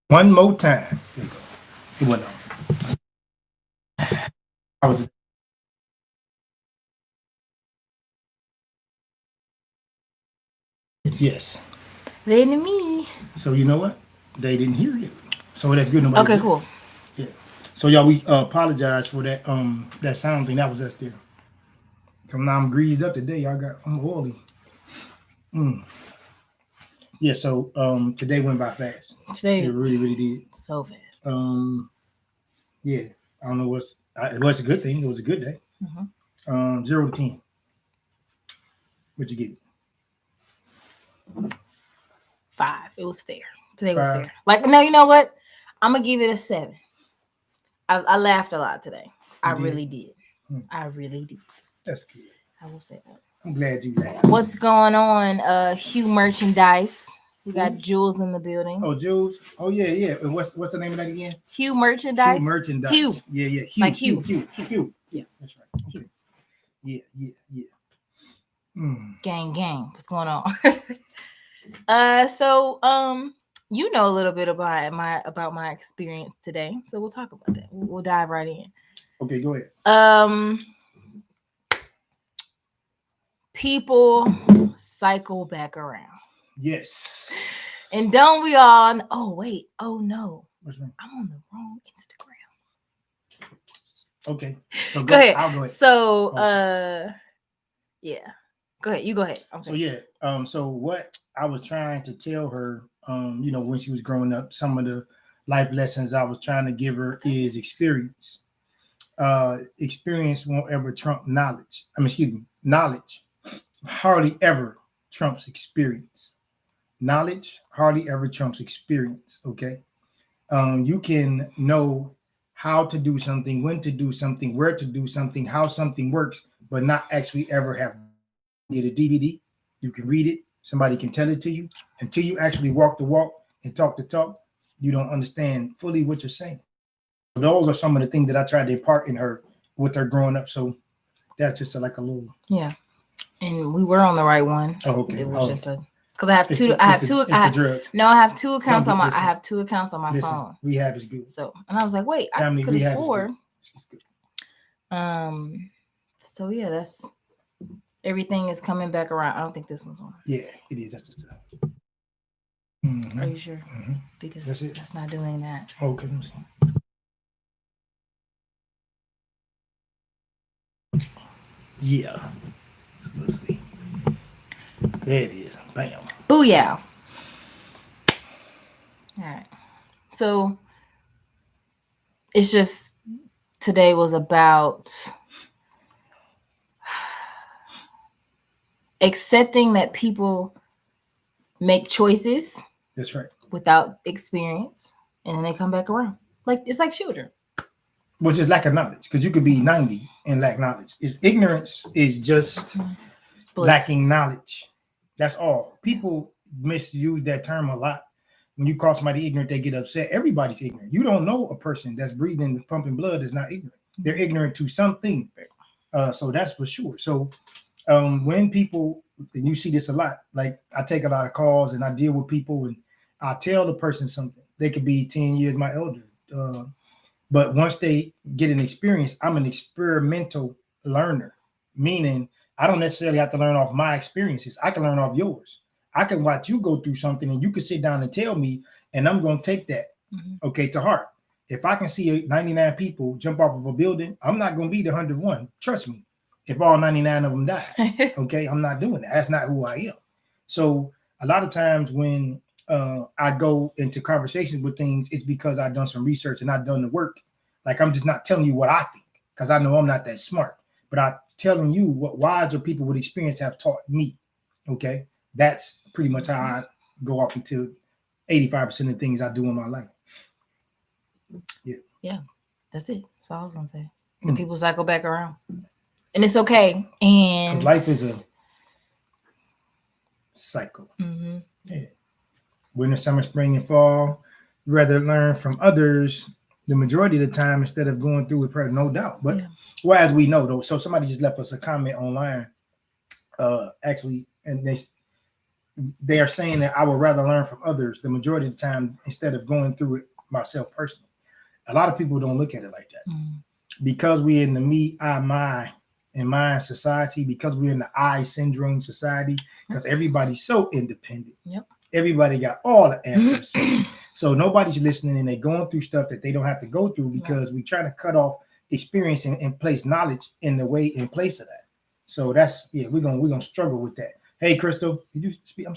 One more time. There you go. It went on. I was yes. The enemy. So you know what? They didn't hear you. So that's good. Nobody Okay, did. cool. Yeah. So y'all, we apologize for that sound thing. That was us there. So now I'm greased up today. I'm oily. Mm. Yeah. So today went by fast. It Today, really, really did. so fast. Yeah. I don't know it was a good thing. It was a good day. 0 to 10. What'd you get? 5. It was fair. Today was 5. fair. Like, no, you know what? I'm gonna give it a 7. I laughed a lot today. I really did. I really did. That's good. I will say that. I'm glad you laughed. What's going on? Hugh Merchandise. We got Jules in the building. Oh, Jules. Oh yeah, yeah. And what's the name of that again? Hugh Merchandise. Hugh Merchandise. Hugh. Yeah, yeah. Hugh. Like Hugh. Hugh. Hugh. Yeah. That's right. Okay. Yeah, yeah, yeah. Mm. Gang. What's going on? So you know a little bit about my experience today. So we'll talk about that. We'll dive right in. Okay, go ahead. People cycle back around. Yes. And don't we all? Oh wait. Oh no. What's wrong? I'm on the wrong Instagram. Okay. So Go ahead. I'll go ahead. So yeah. Go ahead. You go ahead. Okay. So yeah. So what I was trying to tell her, when she was growing up, some of the life lessons I was trying to give her is experience. Experience won't ever trump knowledge. Knowledge hardly ever trumps experience. Knowledge hardly ever trumps experience. Okay. You can know how to do something, when to do something, where to do something, how something works, but not actually ever have get a DVD. You can read it. Somebody can tell it to you. Until you actually walk the walk and talk the talk, you don't understand fully what you're saying. Those are some of the things that I tried to impart in her with her growing up. So that's just like a little. Yeah. And we were on the right one. Oh, okay. It was just a because I have two. I have two. I have 2 accounts on my. I have 2 accounts on my phone. Rehab is good. So, and I was like, wait, I could have swore. So yeah, that's everything is coming back around. I don't think this one's on. Yeah, it is. That's just. Are you sure? Because it's not doing that. Okay. Let me see. Yeah. Let's see. There it is. Bam. Booyah. All right. So it's just today was about accepting that people make choices. That's right. Without experience, and then they come back around. Like it's like children. Well, just lack of knowledge, because you could be 90 and lack knowledge. Ignorance is just lacking knowledge. That's all. People misuse that term a lot. When you call somebody ignorant, they get upset. Everybody's ignorant. You don't know a person that's breathing, pumping blood is not ignorant. They're ignorant to something. So that's for sure. So when people, and you see this a lot, like I take a lot of calls and I deal with people and I tell the person something. They could be 10 years my elder. But once they get an experience, I'm an experimental learner, meaning I don't necessarily have to learn off my experiences. I can learn off yours. I can watch you go through something and you can sit down and tell me, and I'm going to take that, to heart. If I can see 99 people jump off of a building, I'm not going to be the 101. Trust me. If all 99 of them die, okay, I'm not doing that. That's not who I am. So a lot of times when I go into conversations with things, it's because I've done some research and I've done the work. Like I'm just not telling you what I think because I know I'm not that smart, but I'm telling you what wiser people with experience have taught me. Okay, that's pretty much how I go off into 85% of the things I do in my life. Yeah, that's it. That's all I was gonna say. The people cycle back around, and it's okay. And life is a cycle. Yeah. Winter, summer, spring, and fall. You rather learn from others the majority of the time instead of going through it, no doubt. But well, as we know, though, so somebody just left us a comment online, actually, and they are saying that I would rather learn from others the majority of the time instead of going through it myself personally. A lot of people don't look at it like that. Because we're in the me, I, my, and mine society, because we're in the I syndrome society, because everybody's so independent. Yep. Everybody got all the answers. So nobody's listening and they're going through stuff that they don't have to go through because we're trying to cut off experience and place knowledge in the way in place of that. So that's we're gonna struggle with that. Hey Crystal, did you speak? I'm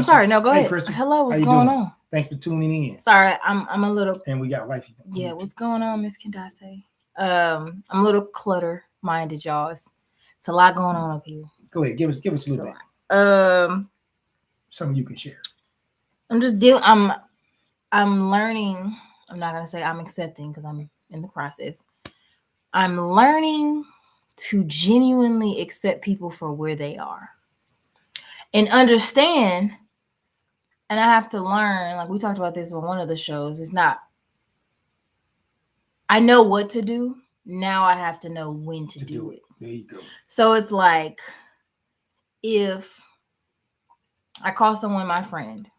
sorry. No, go ahead. Crystal, hello, what's going on? Thanks for tuning in. Sorry, I'm a little and we got wifey. Yeah, what's going on, Miss Kendase? I'm a little clutter minded, y'all. It's a lot going on up here. Go ahead, give us a little bit. Something you can share. I'm learning. I'm not gonna say I'm accepting because I'm in the process. I'm learning to genuinely accept people for where they are and understand. And I have to learn, like we talked about this on one of the shows, it's not, I know what to do. Now I have to know when to do it. There you go. So it's like, if I call someone my friend,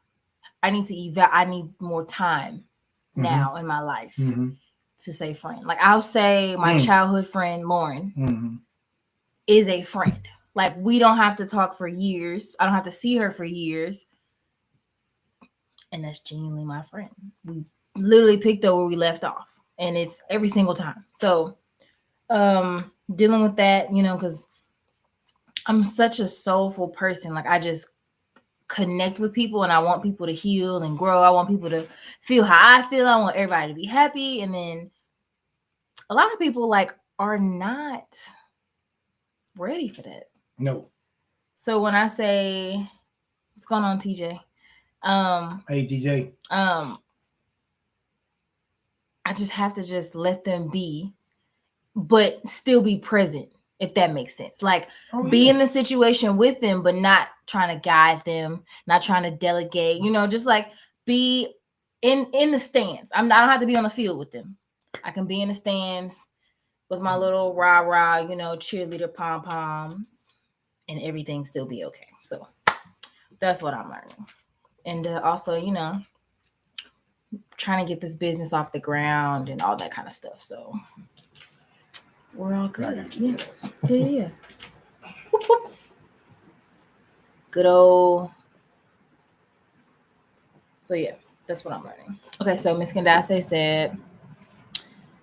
I need to I need more time now in my life to say friend. Like I'll say my childhood friend, Lauren, is a friend. Like we don't have to talk for years. I don't have to see her for years. And that's genuinely my friend. We literally picked up where we left off. And it's every single time. So dealing with that, because I'm such a soulful person. Like I just connect with people and I want people to heal and grow. I want people to feel how I feel. I want everybody to be happy. And then a lot of people are not ready for that. No. So when I say, what's going on, TJ? Hey TJ. I just have to just let them be, but still be present, if that makes sense. Like be in the situation with them, but not trying to guide them, not trying to delegate, just like be in the stands. I don't have to be on the field with them. I can be in the stands with my little rah-rah, cheerleader pom-poms, and everything still be okay. So that's what I'm learning. And also, trying to get this business off the ground and all that kind of stuff. So we're all good. Yeah. Whoop, whoop. Good old. So yeah, that's what I'm learning. Okay, so Miss Kendase said,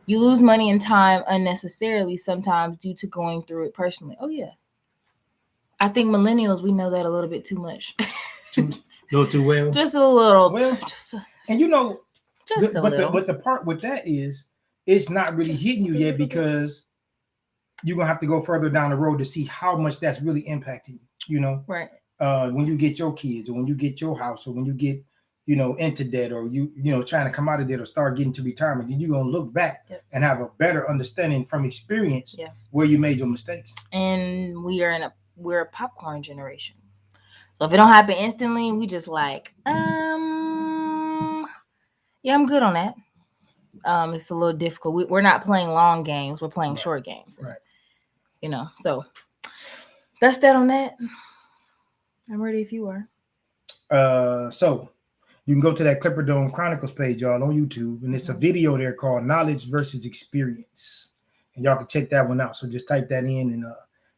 you lose money and time unnecessarily sometimes due to going through it personally. Oh yeah. I think millennials, we know that a little bit too much. A little too well. Just a little. Well, and just a little. But the part with that is it's not really hitting you yet because you're gonna have to go further down the road to see how much that's really impacting you. Right. When you get your kids or when you get your house or when you get into debt or you trying to come out of debt or start getting to retirement, then you're gonna look back and have a better understanding from experience where you made your mistakes. And we're a popcorn generation. So if it don't happen instantly, we just I'm good on that. It's a little difficult. We're not playing long games. We're playing short games. Right. So that's that on that. I'm ready if you are. So you can go to that Clipperdome Chronicles page, y'all, on YouTube, and it's a video there called Knowledge versus Experience. And y'all can check that one out. So just type that in and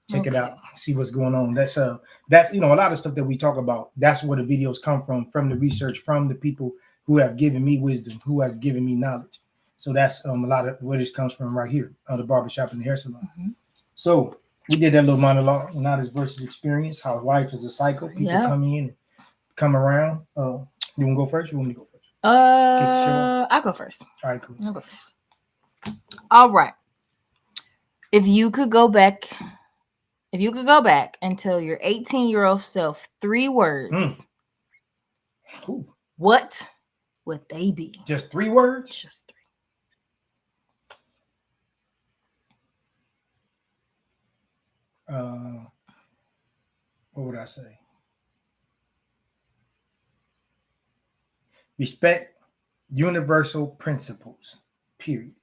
check it out, see what's going on. That's a lot of stuff that we talk about. That's where the videos come from the research, from the people who have given me wisdom, who have given me knowledge. So that's a lot of where this comes from right here on the barbershop and the hair salon. So we did that little monologue, knowledge versus experience, how life is a cycle. People come in and come around. You want to go first? You want me to go first? I'll go first. All right, cool. I'll go first. All right. If you could go back and tell your 18-year-old self 3 words, what would they be? Just 3 words? Just 3. What would I say? Respect universal principles, period.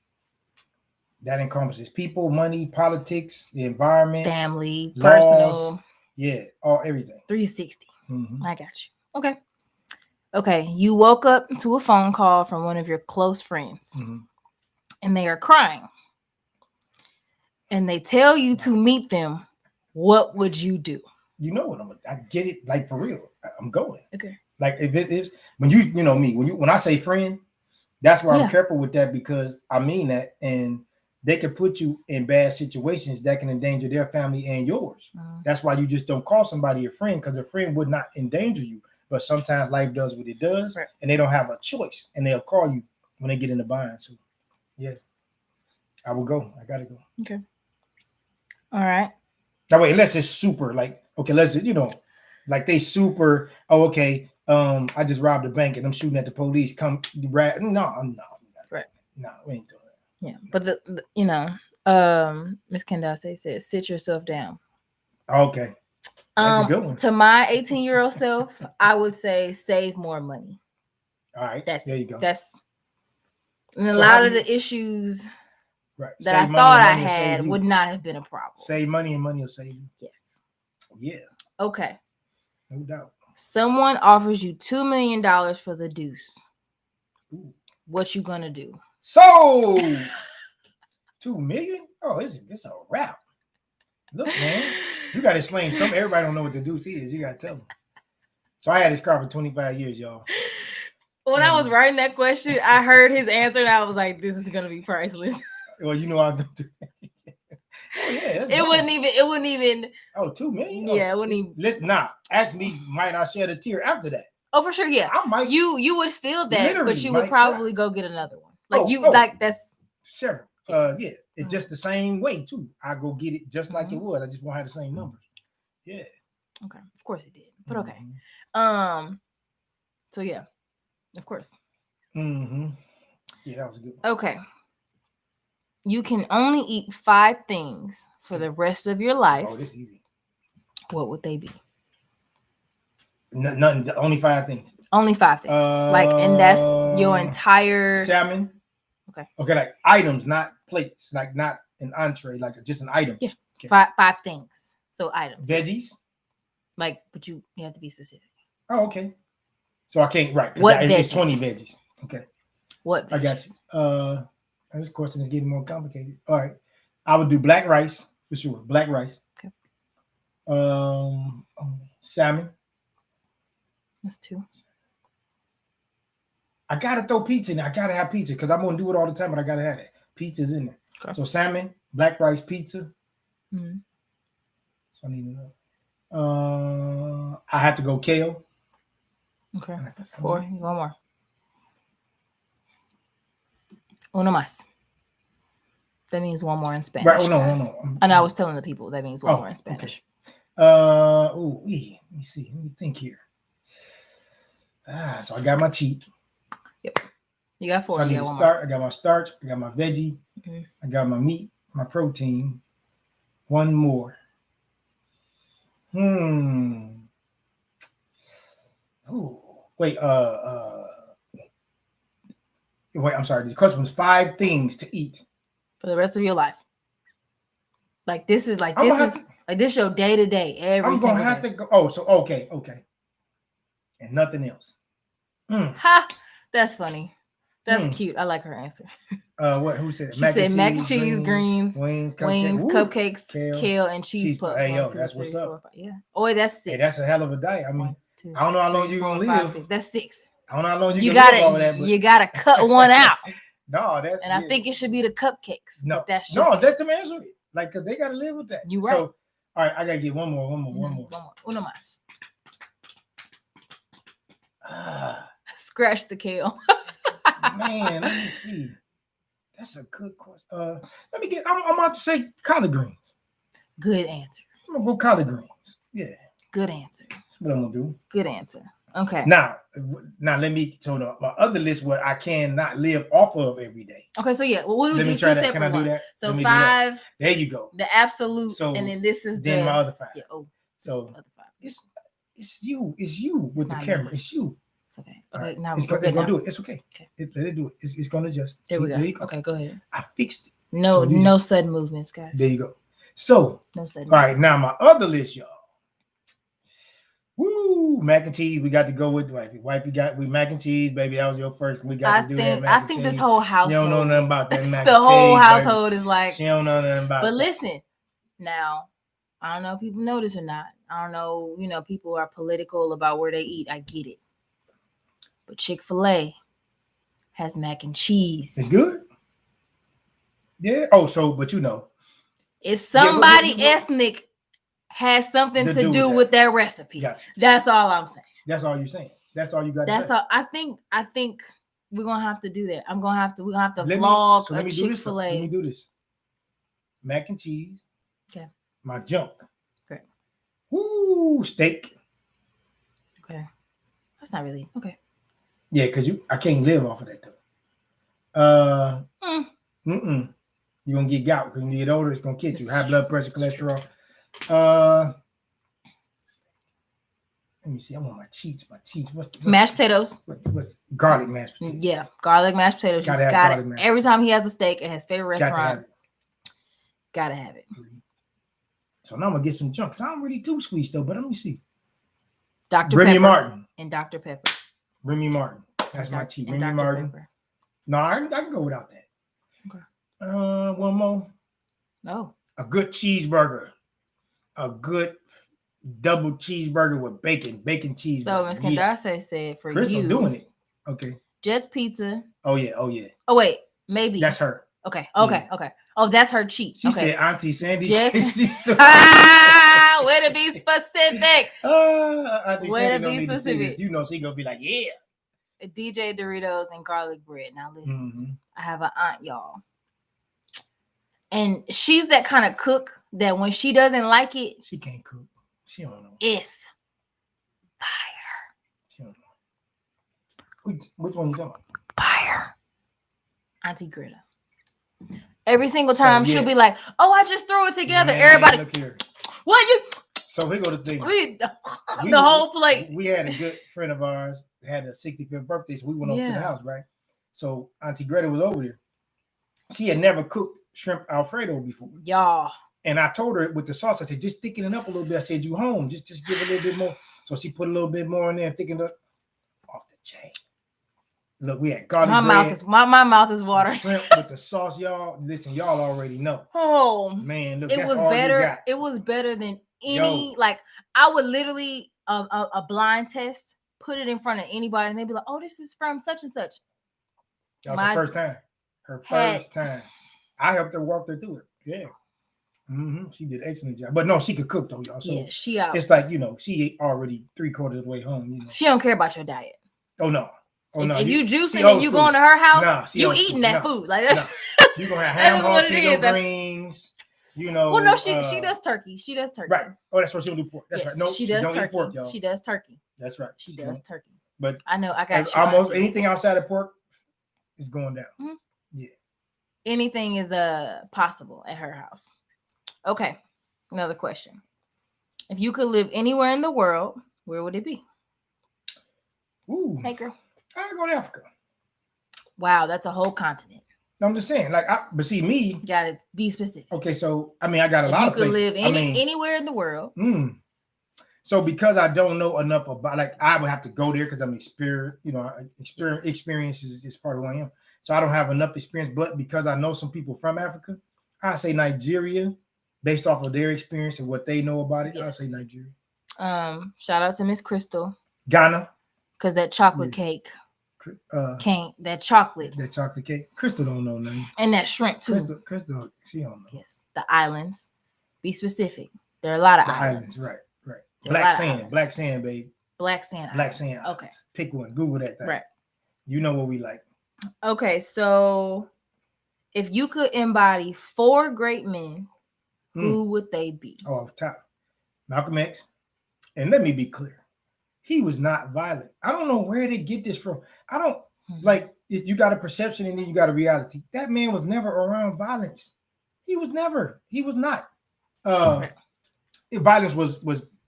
That encompasses people, money, politics, the environment, family, laws, personal. Yeah, everything. 360. I got you. Okay. You woke up to a phone call from one of your close friends, and they are crying, and they tell you to meet them. What would you do? You know what I get it, like for real. I'm going. Okay. Like if it is when you know me, when I say friend, that's why I'm careful with that, because I mean that, and they can put you in bad situations that can endanger their family and yours. That's why you just don't call somebody a friend, because a friend would not endanger you. But sometimes life does what it does, and they don't have a choice, and they'll call you when they get in the bind. So, yeah, I will go. I gotta go. Okay. All right. That way, unless it's super, like, okay, let's, like they super. Oh, okay. I just robbed a bank and I'm shooting at the police. Come, no, right? No, we ain't doing that. Yeah, but Miss Candace said, sit yourself down. Okay. That's a good one. To my 18-year-old self, I would say save more money. All right. There you go. And a lot of the issues that I thought I had would not have been a problem. Save money and money will save you. Yes. Yeah. Okay. No doubt. Someone offers you $2 million for the deuce. Ooh. What you gonna do? So $2 million? Oh, it's a wrap. Look, man, you gotta explain. Everybody don't know what the deuce is. You gotta tell them. So I had this car for 25 years, y'all. When I was writing that question, I heard his answer and I was like, this is gonna be priceless. Well, I was gonna do that. Oh, yeah, it wouldn't even. Oh, $2 million? Yeah, it wouldn't even. Listen, ask me, might I shed a tear after that? Oh, for sure, yeah. I might. You would feel that, but you would probably go get another one. Like that's several. Yeah, it's just the same way too. I go get it just like it was. I just won't have the same numbers. Yeah. Okay. Of course it did, but okay. So yeah, of course. Yeah, that was good. Okay. You can only eat 5 things for the rest of your life. Oh, this is easy. What would they be? Nothing. Only 5 things. Only 5 things. And that's your entire salmon. Okay. Okay, like items, not plates, like not an entree, like just an item. Yeah. Okay. 5 things. So items. Veggies. But you have to be specific. Oh, okay. So I can't What veggies? It's 20 veggies. Okay. What veggies? I got you. This question is getting more complicated. All right. I would do black rice for sure. Black rice. Okay. Salmon. That's 2. I gotta throw pizza in there. I gotta have pizza because I'm gonna do it all the time, but I gotta have it. Pizza's in there. Okay. So salmon, black rice, pizza. Mm-hmm. So I need another. I have to go kale. Okay. That's 4. One more. Uno más. That means one more in Spanish. Right. Oh, no. And I was telling the people that means one more in Spanish. Okay. Let me see. Let me think here. So I got my cheat. Yep. You got 4. So I need to start. I got my starch. I got my veggie. Mm-hmm. I got my meat, my protein. One more. Ooh. Wait. Wait. I'm sorry. The question was 5 things to eat for the rest of your life. Like this is your day to day. I'm gonna have to go. Oh, so okay, and nothing else. Ha! That's funny. That's cute. I like her answer. What? Who said? She said mac and cheese, greens, wings, cupcakes, kale, and cheese puffs. Hey, yo, that's what's up. 4, 5. Yeah. Oh, wait, that's 6. Hey, that's a hell of a diet. I mean, 1, 2, I don't know how long you're gonna live. 5, 6. That's 6. I don't know how long you can live all that. But... You gotta cut one out. No, that's. And I think it should be the cupcakes. No, that's just let them answer it. Like, cause they gotta live with that. You right. So, all right, I gotta get one more. Uno más. Ah. Scratch the kale. Man, let me see. That's a good question. I'm about to say collard greens. Good answer. I'm gonna go collard greens. Yeah. Good answer. That's what I'm gonna do. Good answer. Okay. Now let me tell my other list what I cannot live off of every day. Okay, so yeah, we'll let do me try 2 that. Can I do that? So 5. There you go. The absolute, so, and then this is my other 5. Yeah. Oh. So other 5. It's you with the camera. It's you. It's okay. Okay. Right. Now it's gonna do it. It's okay. Let it do it. It's gonna adjust. There we go. There you go. Okay, go ahead. I fixed it. No sudden movements, guys. There you go. So no sudden. All right, now my other list, y'all. Woo, mac and cheese. We got to go with wifey. Wifey got we mac and cheese, baby. That was your first. We got to do that. Mac I and think cheese. this whole You household, don't know nothing about that mac the and whole cheese, household baby. is like. She don't know nothing about. But that. listen, now I don't know if people know this or not. I don't know. You know, people are political about where they eat. I get it. But Chick-fil-A has mac and cheese. It's good. Yeah. Oh, so but you know, it's somebody but- ethnic has something to do with their recipe. Gotcha. That's all I'm saying. That's all you're saying. That's all you got. That's say. all. I think we're gonna have to do that. We're gonna have to Let vlog me a do this. Chick-fil-A. Let me do this. Mac and cheese. Okay. My junk. Okay. Woo, steak. Okay. That's not really okay. Yeah, because I can't live off of that though. You're gonna get gout because when you get older, it's gonna kill you. High blood pressure, cholesterol. Let me see. I want my cheeks. What's Mashed potatoes. What's garlic mashed potatoes? Yeah, garlic mashed potatoes. Gotta You have got garlic it. mashed Every time he has a steak at his favorite Got to have restaurant, it. gotta have it. So now I'm gonna get some junk. I don't really do sweets though, but let me see. Dr. Remy Pepper Martin. and Dr. Pepper. Remy Martin. That's my cheat. And Remy Dr. Martin. Pepper. No, I can go without that. Okay. One more. Oh. A good cheeseburger. A good double cheeseburger with bacon cheeseburger. So Ms. Candace said for Crystal you doing it. Okay. Jets Pizza. Oh yeah. Oh wait, maybe. That's her. Okay. Yeah. Oh, that's her cheat. She said Auntie Sandy. Just way to be specific. Auntie Way to Sandy don't be need to see specific. this. You know she gonna be like, yeah. DJ Doritos and garlic bread. Now listen, Mm-hmm. I have an aunt, y'all. And she's that kind of cook that when she doesn't like it, She can't cook. She don't know. it's fire. She don't know. Which one you talking about? Fire. Auntie Greta. Every single time So, yeah. she'll be like, "Oh, I just threw it together." Man, Everybody, look here. what you? So here go the thing. The whole plate. We had a good friend of ours had a 65th birthday, so we went over to the Yeah. house, right? So Auntie Greta was over there. She had never cooked shrimp Alfredo before. Y'all. And I told her with the sauce, I said, just thicken it up a little bit. I said, you home, just give it a little bit more. So she put a little bit more in there and thickened it up. Off the chain. Look, we had garlic bread. My mouth is watering. Shrimp with the sauce, y'all. Listen, y'all already know. Oh Man, look, it that's was all better. you got. It was better than any. Like I would literally a blind test, put it in front of anybody, and they'd be like, "Oh, this is from such and such." That was her first time. Her first time. I helped her walk her through it. Yeah. Mm-hmm. She did an excellent job. But no, she could cook though, y'all. So yeah, she out. it's like, she ate already 3/4 of the way home. She don't care about your diet. Oh no. Oh no. If you juicing old and you school. going to her house, Nah, you old eating school. that No, food. Like that's You're gonna have That ham is hog, what it chicken is. greens, well, no, she does turkey. She does turkey. Right. Oh, that's what she'll do pork. That's Yes, right. No, she does don't turkey. eat pork, y'all. She does turkey. That's right. She does turkey. But I know I got you. almost auntie. anything outside of pork is going down. Mhm. Yeah. Anything is possible at her house. Okay. Another question. If you could live anywhere in the world, where would it be? Ooh. Hey girl. I go to Africa. Wow, that's a whole continent. I'm just saying, but see me. You gotta be specific. Okay, so I got a If lot you of could places. live anywhere in the world. So because I don't know enough about, I would have to go there because I'm experience. Experience is part of who I am. So I don't have enough experience, but because I know some people from Africa, I say Nigeria, based off of their experience and what they know about it. Yes. I say Nigeria. Shout out to Miss Crystal. Ghana. Because that chocolate cake. That chocolate. That chocolate cake. Crystal don't know nothing. And that shrimp too. Crystal, she don't know. Yes. The islands. Be specific. There are a lot of islands. Right. Black sand, babe. Black sand. Black sand. Okay. Pick one. Google that thing. Right. You know what we like. Okay, so if you could embody 4 great men, who would they be? Oh, off top. Malcolm X. And let me be clear. He was not violent. I don't know where they get this from. I don't you got a perception and then you got a reality. That man was never around violence. He was not. Violence was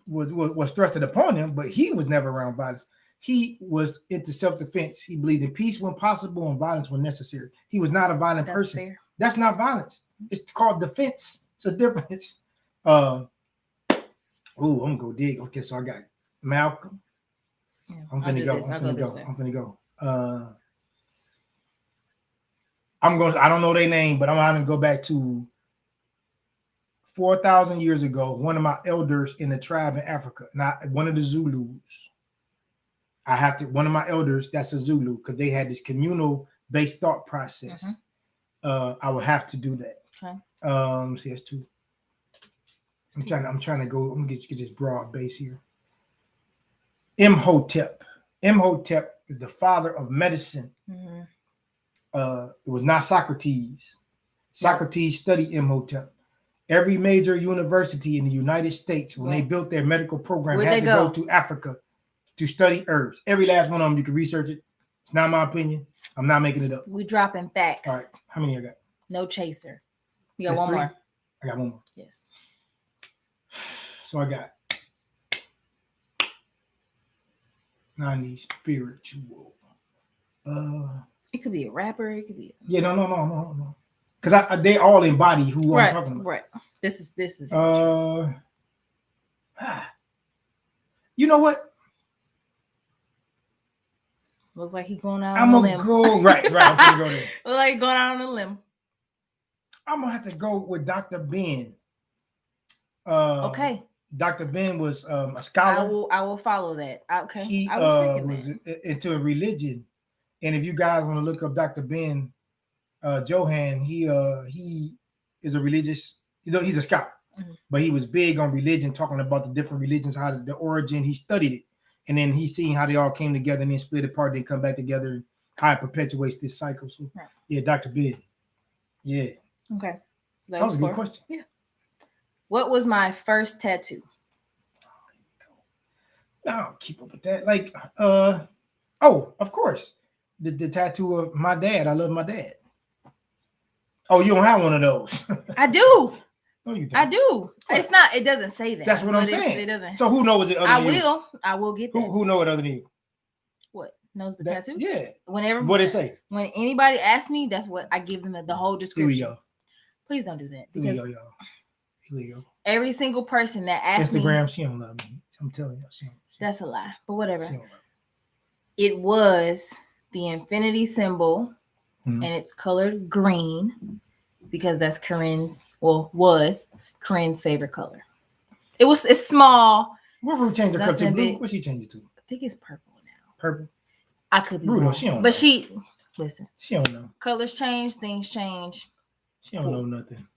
thrusted upon him, but he was never around violence. He was into self-defense. He believed in peace when possible and violence when necessary. He was not a violent person. Fair. That's not violence. It's called defense. It's a difference. I'm gonna go dig. Okay, so I got Malcolm. Yeah, I'm I'll finna do go. this. I'm I'll finna this go. way. I'm finna go. I don't know their name, but I'm gonna go back to 4,000 years ago. One of my elders in the tribe in Africa, not one of the Zulus. One of my elders, that's a Zulu, because they had this communal based thought process. I will have to do that. Okay. See, that's two. I'm trying to go. I'm gonna get this broad base here. Imhotep. Imhotep is the father of medicine. It was not Socrates. Socrates studied Imhotep. Every major university in the United States, when they built their medical program, had to go to Africa to study herbs. Every last one of them, you can research it. It's not my opinion. I'm not making it up. We dropping facts. All right. How many I got? No chaser. You got That's one 3? more. I got one more. Yes. So I got 90 spiritual. It could be a rapper. It could be. Yeah, no. Because they all embody who I'm talking about. Right. This is. You know what? Looks like he's going out I'm on a gonna limb. go right. I'm gonna go there. Looks like going out on a limb. I'm gonna have to go with Dr. Ben. Okay. Dr. Ben was a scholar. I will follow that. Okay. He I will second was that. into a religion, and if you guys want to look up Dr. Ben Johan, he is a religious. He's a scholar, but he was big on religion, talking about the different religions, how the origin. He studied it, and then he's seen how they all came together and then split apart, then come back together, and how it perpetuates this cycle. So, yeah, Dr. Ben. Yeah. Okay. So that was a good question. Yeah. What was my first tattoo? I'll keep up with that. Like, of course, the tattoo of my dad. I love my dad. Oh, you don't have one of those? I do. No, you don't. I do. What? It's not. It doesn't say that. That's what I'm saying. It doesn't. So who knows it? Other than you? I will get that. Who know it other than you? What knows the tattoo? Yeah. Whenever. What it say? When anybody asks me, that's what I give them the whole description. Here we go. Please don't do that because Here we go. Every single person that asks Instagram, me, she don't love me. I'm telling you, that's a lie. But whatever. She don't love me. It was the infinity symbol, and it's colored green because that's was Corinne's favorite color. It's small. What will change the color to blue? What she change it to? I think it's purple now. Purple. I could be Bruno, wrong. she don't but know. she listen. She don't know. Colors change, things change. She don't know nothing.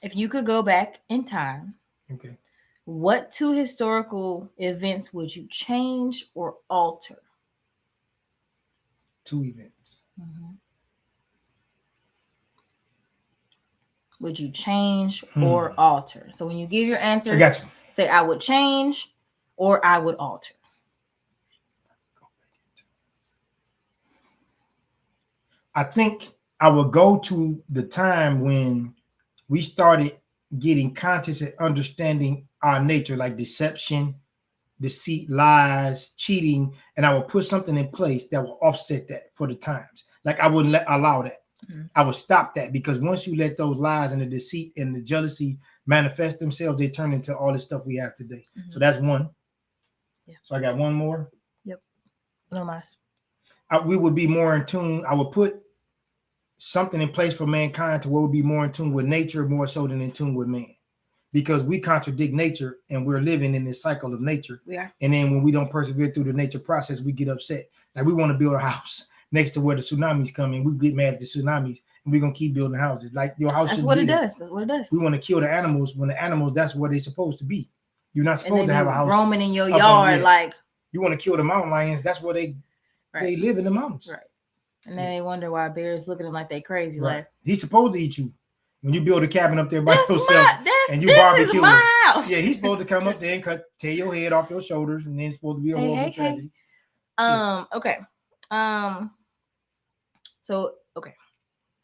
If you could go back in time, okay, what 2 historical events would you change or alter? 2 events. Would you change or alter? So when you give your answer, I got you. Say I would change or I would alter. I think I would go to the time when we started getting conscious and understanding our nature, like deception, deceit, lies, cheating, and I will put something in place that will offset that for the times. Like I wouldn't allow that. I would stop that, because once you let those lies and the deceit and the jealousy manifest themselves, they turn into all the stuff we have today. So that's one. Yeah. So I got one more. Yep. No mas. We would be more in tune. I would put something in place for mankind to where we'll be more in tune with nature, more so than in tune with man, because we contradict nature and we're living in this cycle of nature. Yeah. And then when we don't persevere through the nature process, we get upset. Like we want to build a house next to where the tsunamis come in. We get mad at the tsunamis and we're going to keep building houses. Like your house. That's what it does. That's what it does. We want to kill the animals when the animals, that's where they're supposed to be. You're not supposed to have a house roaming in your yard. Like you want to kill the mountain lions. That's where they live in the mountains. Right. And then they wonder why bears look at them like they crazy. Right. Like he's supposed to eat you when you build a cabin up there by yourself and you this barbecue. Is my house. Yeah, he's supposed to come up there and tear your head off your shoulders, and then it's supposed to be a horrible tragedy. Okay. So okay,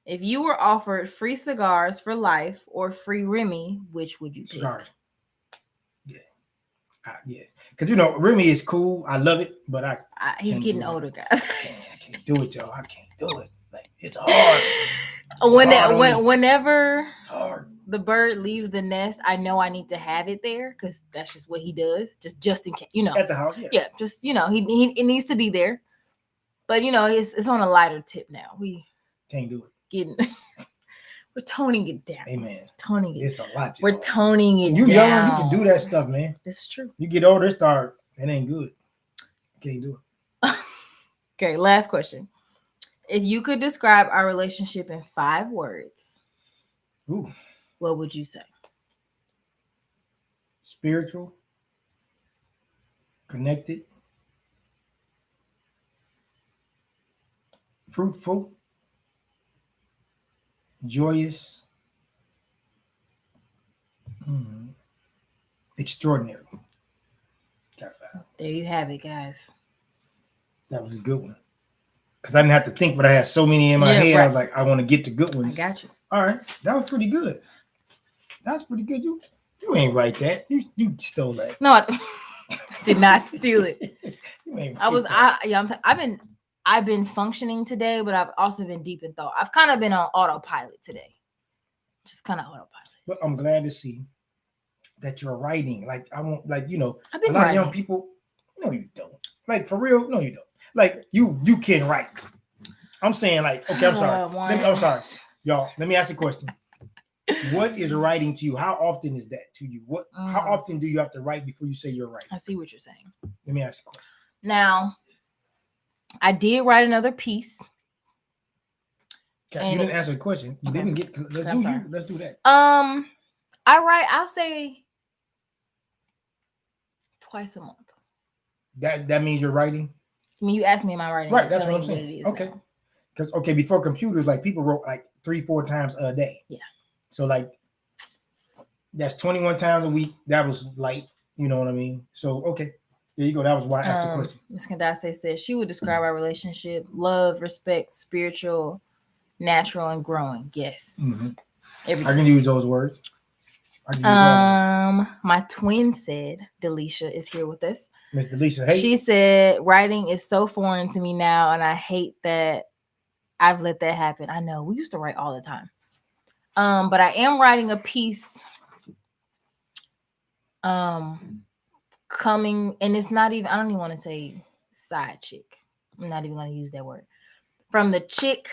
if you were offered free cigars for life or free Remy, which would you take? Cigars. Yeah, because Remy is cool. I love it, but he's getting older, guys. I can't do it, y'all. I can't do it. Like it's hard. Whenever it's hard. the bird leaves the nest, I know I need to have it there because that's just what he does, just in case, At the house, yeah, just he it needs to be there. But it's on a lighter tip now. We can't do it. Getting we're toning it down. Amen. Toning it. It's a lot. We're toning it you down. Young, you can do that stuff, man. That's true. You get older, it ain't good. Can't do it. Okay, last question. If you could describe our relationship in 5 words, ooh, what would you say? Spiritual, connected, fruitful, joyous, extraordinary. There you have it, guys. That was a good one. Because I didn't have to think, but I had so many in my head. Right. I was like, I want to get the good ones. I got you. All right. That was pretty good. That's pretty good. You ain't write that. You stole that. No, I did not steal it. I've been functioning today, but I've also been deep in thought. I've kind of been on autopilot today. Just kind of autopilot. But I'm glad to see that you're writing. Like, I won't, like, I've been a lot of young people, no, you don't. Like, for real, no, you don't. Like, you can write. I'm saying, like, okay, I'm sorry. I'm sorry. Y'all, let me ask a question. What is writing to you? How often is that to you? How often do you have to write before you say you're writing? I see what you're saying. Let me ask a question. Now, I did write another piece. Okay, you didn't answer the question. You didn't get. Let's do that. I'll say twice a month. That means you're writing? I mean, you asked me, am I writing? Right, that's what I'm saying. Okay. Because, before computers, like, people wrote like 3-4 times a day. Yeah. So, like, that's 21 times a week. That was light. You know what I mean? So, okay. There you go. That was why I asked the question. Ms. Kandase says she would describe our relationship: love, respect, spiritual, natural, and growing. Yes. Mm-hmm. I can use those words. My twin said, Delisha is here with us. Miss Delisha, hey. She said, writing is so foreign to me now, and I hate that I've let that happen. I know we used to write all the time. But I am writing a piece coming, and it's not even, I don't even want to say side chick. I'm not even going to use that word. From the chick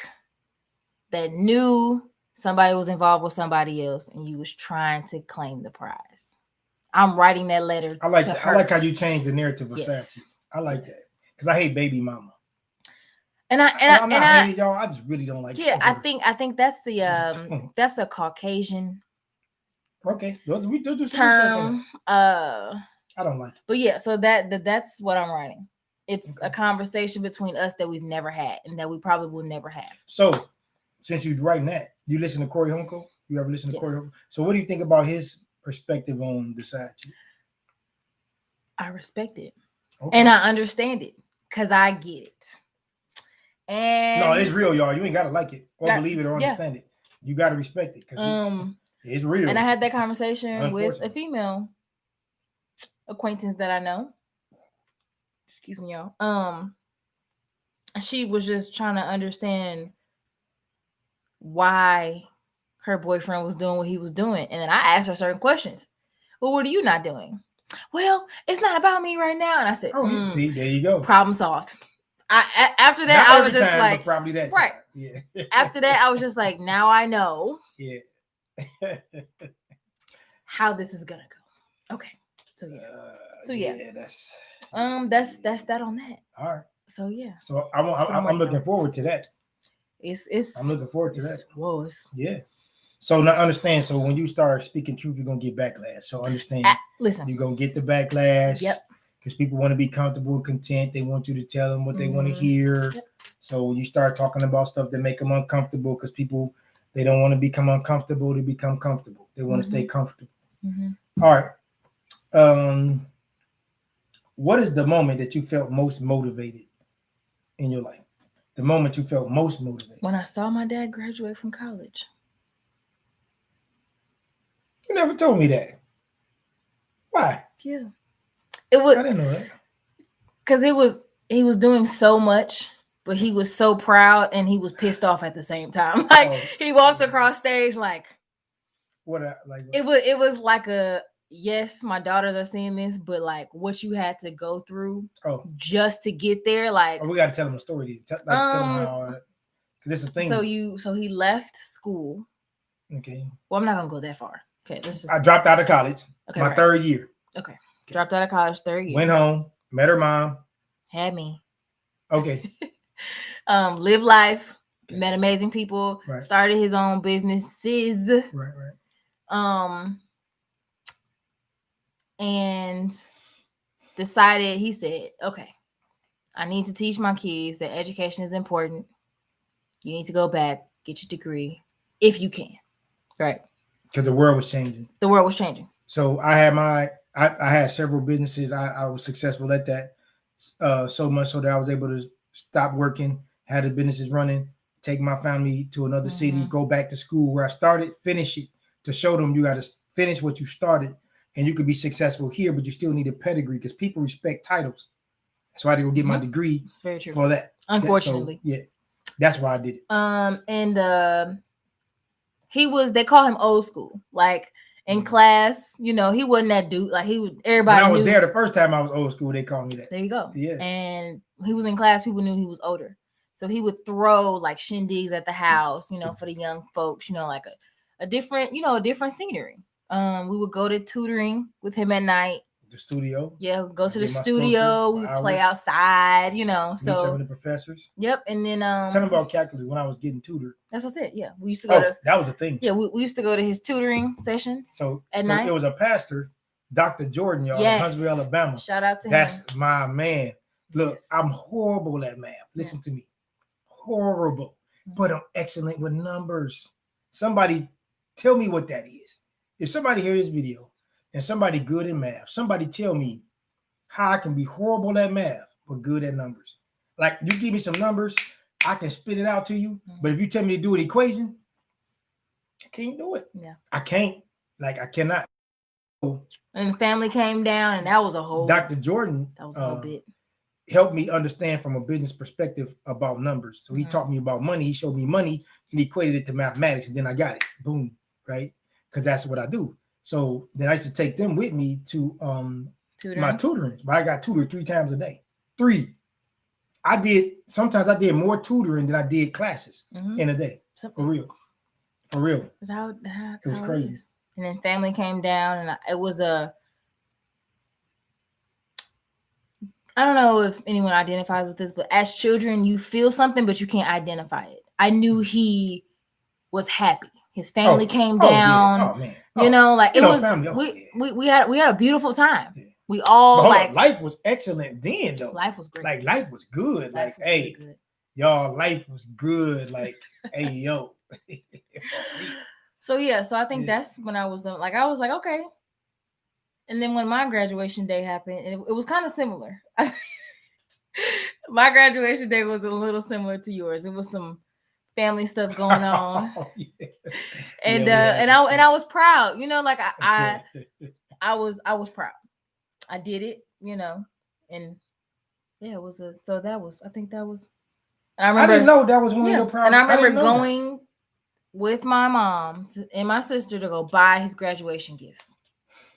that knew somebody was involved with somebody else and you was trying to claim the prize. I'm writing that letter. I like that. Her. I like how you changed the narrative of Sassy. I like that. Because I hate baby mama. I'm not hating y'all. I just really don't like. Yeah, her. I think that's the that's a Caucasian. Okay, those do term. I don't like it. But yeah, so that's what I'm writing. It's a conversation between us that we've never had and that we probably will never have. So, since you're writing that, you listen to Corey Honko? You ever listen to Corey Honko? So, what do you think about his perspective on the side chick? I respect it, and I understand it because I get it. And no, it's real, y'all. You ain't gotta like it or believe it or understand it. You gotta respect it because it's real. And I had that conversation with a female acquaintance that I know. Excuse me, y'all. She was just trying to understand why her boyfriend was doing what he was doing, and then I asked her certain questions. Well, what are you not doing? Well, it's not about me right now. And I said, see, there you go. Problem solved. After that, I was just like, probably that right. Yeah. After that, I was just like, now I know. Yeah. how this is gonna go. Okay. So yeah. That's that on that. All right. So yeah. So I'm looking forward to that. I'm looking forward to that. Whoa. Yeah. So now understand. So when you start speaking truth, you're gonna get backlash. So understand. Listen, you're gonna get the backlash. Yep. Because people want to be comfortable and content. They want you to tell them what they want to hear. Yep. So when you start talking about stuff that make them uncomfortable, because people, they don't want to become uncomfortable to become comfortable. They want to stay comfortable. All right. What is the moment that you felt most motivated in your life? The moment you felt most motivated? When I saw my dad graduate from college. You never told me that. Why? Yeah. It was. I didn't know that. Because he was doing so much, but he was so proud and he was pissed off at the same time. Like he walked across stage like, It was like a yes, my daughters are seeing this, but like what you had to go through just to get there. Like we got to tell them a story. Tell them how. Because it's a thing. So he left school. Okay. Well, I'm not gonna go that far. Okay, I dropped out of college. Okay, my third year. Okay. Dropped out of college, third year. Went home, met her mom. Had me. Okay. Lived life. Okay. Met amazing people. Right. Started his own businesses. Right. And decided, he said, okay, I need to teach my kids that education is important. You need to go back, get your degree, if you can. Right. Because the world was changing. The world was changing. So I had I had several businesses. I was successful at that so much so that I was able to stop working, had the businesses running, take my family to another city, go back to school where I started, finish it, to show them you got to finish what you started and you could be successful here, but you still need a pedigree because people respect titles. That's why they go get my degree. That's very true. For that. Unfortunately. So, yeah. That's why I did it. And they call him old school. Like in class, you know, he wasn't that dude. Like everybody when I was knew. there the first time I was old school, they called me that. There you go. Yeah. And he was in class, people knew he was older. So he would throw like shindigs at the house, you know, for the young folks, you know, like a different scenery. We would go to tutoring with him at night. The studio. Yeah, go to the studio. We play outside, you know. So some of the professors. Yep, and then tell them about calculus when I was getting tutored. That's what I said. Yeah, we used to go to. That was a thing. Yeah, we used to go to his tutoring sessions. So at night, it was a pastor, Dr. Jordan, y'all, in Huntsville, Alabama. Shout out to him. That's my man. Look, I'm horrible at math. Listen to me, horrible, but I'm excellent with numbers. Somebody tell me what that is. If somebody hear this video. And somebody good in math, somebody tell me how I can be horrible at math, but good at numbers. Like you give me some numbers, I can spit it out to you. But if you tell me to do an equation, I can't do it. Yeah. I can't. Like I cannot. And the family came down and that was a whole. Dr. Jordan that was a whole bit. Helped me understand from a business perspective about numbers. So he taught me about money. He showed me money and equated it to mathematics. And then I got it. Boom. Right. Because that's what I do. So then I used to take them with me to my tutoring. But I got tutored 3 times a day. 3. Sometimes I did more tutoring than I did classes in a day. For real. For real. That's how it was crazy. And then family came down and it was I don't know if anyone identifies with this, but as children, you feel something, but you can't identify it. I knew he was happy. His family came down. Yeah. Oh man. You know, like it was family, we had a beautiful time. Yeah. We all life was excellent then though. Life was great. Like life was good. Life was hey, good. Y'all, life was good. Like, hey, yo. So I think that's when I was like, okay. And then when my graduation day happened, it was kind of similar. My graduation day was a little similar to yours. It was some family stuff going on. And I was proud, you know, like I was proud. I did it, you know, and it was I think that was. And I remember, I didn't know that was one of your proud. And I remember going with my mom and my sister to go buy his graduation gifts.